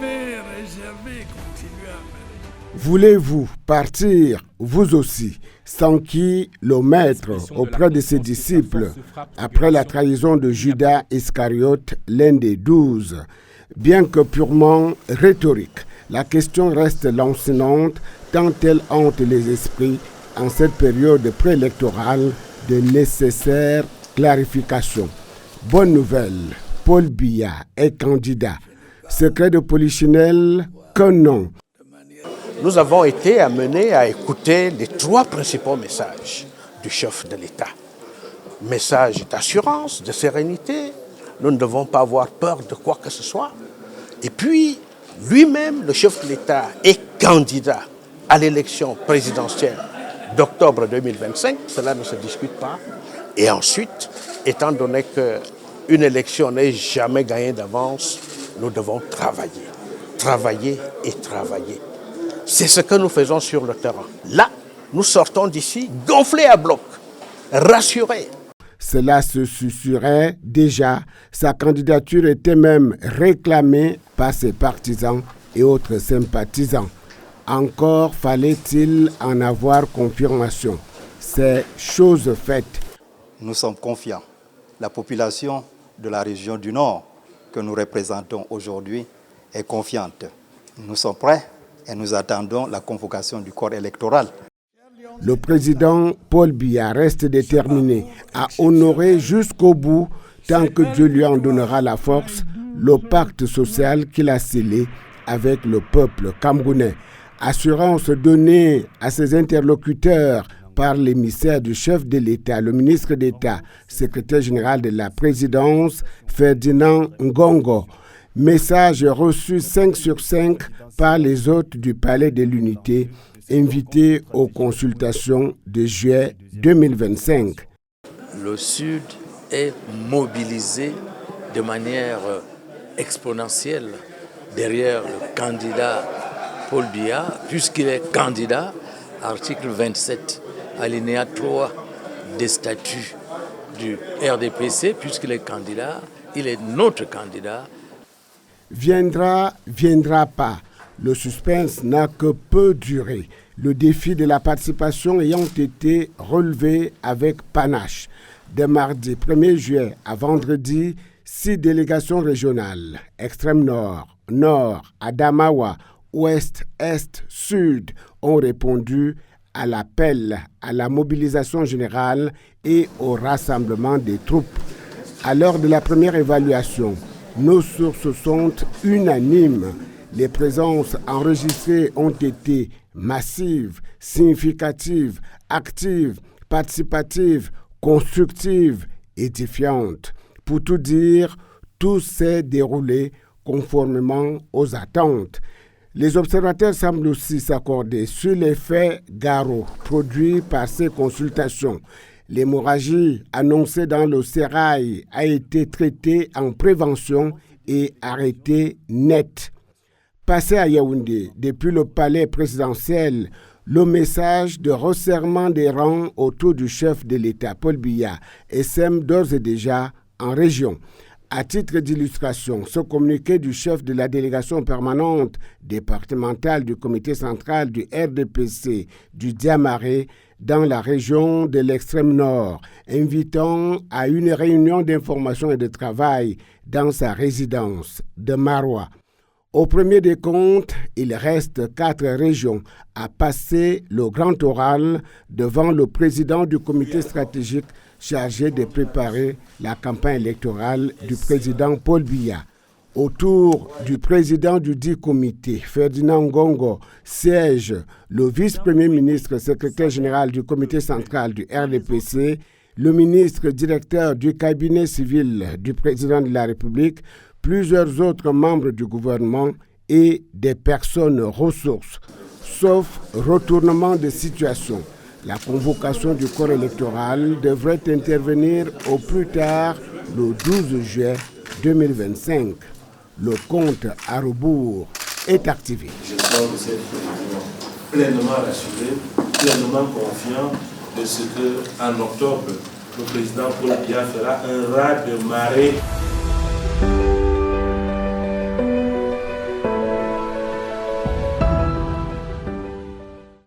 continuer à me... Voulez-vous partir, vous aussi, sans qui le maître auprès de ses disciples, après la trahison de Judas Iscariote, l'un des 12? Bien que purement rhétorique, la question reste lancinante tant elle hante les esprits en cette période préélectorale de nécessaires clarifications. Bonne nouvelle, Paul Biya est candidat. Secret de Polichinelle, que non. Nous avons été amenés à écouter les 3 principaux messages du chef de l'État. Message d'assurance, de sérénité, nous ne devons pas avoir peur de quoi que ce soit. Et puis, lui-même, le chef de l'État, est candidat à l'élection présidentielle d'octobre 2025, cela ne se discute pas. Et ensuite, étant donné qu'une élection n'est jamais gagnée d'avance, nous devons travailler, travailler et travailler. C'est ce que nous faisons sur le terrain. Là, nous sortons d'ici gonflés à bloc, rassurés. Cela se susurrait déjà. Sa candidature était même réclamée par ses partisans et autres sympathisants. Encore fallait-il en avoir confirmation. C'est chose faite. Nous sommes confiants. La population de la région du Nord que nous représentons aujourd'hui est confiante. Nous sommes prêts et nous attendons la convocation du corps électoral. Le président Paul Biya reste déterminé à honorer jusqu'au bout, tant que Dieu lui en donnera la force, le pacte social qu'il a scellé avec le peuple camerounais. Assurance donnée à ses interlocuteurs par l'émissaire du chef de l'État, le ministre d'État, secrétaire général de la présidence, Ferdinand Ngongo. Message reçu 5 sur 5 par les hôtes du Palais de l'Unité, invités aux consultations de juillet 2025. Le Sud est mobilisé de manière exponentielle derrière le candidat Paul Biya, puisqu'il est candidat, article 27, alinéa 3 des statuts du RDPC, puisqu'il est candidat, il est notre candidat. Viendra, viendra pas. Le suspense n'a que peu duré. Le défi de la participation ayant été relevé avec panache. De mardi 1er juillet à vendredi, 6 délégations régionales, extrême nord, nord, Adamawa, ouest, est, sud, ont répondu à l'appel à la mobilisation générale et au rassemblement des troupes. À l'heure de la première évaluation, nos sources sont unanimes. Les présences enregistrées ont été massives, significatives, actives, participatives, constructives, édifiantes. Pour tout dire, tout s'est déroulé conformément aux attentes. Les observateurs semblent aussi s'accorder sur l'effet Garo produit par ces consultations. L'hémorragie annoncée dans le sérail a été traitée en prévention et arrêtée net. Passé à Yaoundé, depuis le palais présidentiel, le message de resserrement des rangs autour du chef de l'État, Paul Biya, sème d'ores et déjà en région. À titre d'illustration, ce communiqué du chef de la délégation permanente départementale du comité central du RDPC du Diamaré dans la région de l'extrême nord, invitant à une réunion d'information et de travail dans sa résidence de Maroua. Au premier des comptes, il reste 4 régions à passer le grand oral devant le président du comité stratégique chargé de préparer la campagne électorale du président Paul Biya. Autour du président du dit comité, Ferdinand Ngongo, siège le vice-premier ministre secrétaire général du comité central du RDPC, le ministre directeur du cabinet civil du président de la République, plusieurs autres membres du gouvernement et des personnes ressources. Sauf retournement de situation, la convocation du corps électoral devrait intervenir au plus tard le 12 juillet 2025. Le compte à rebours est activé. Je sens que cette pleinement rassuré, pleinement confiant de ce qu'en octobre, le président Paul Biya fera un raz de marée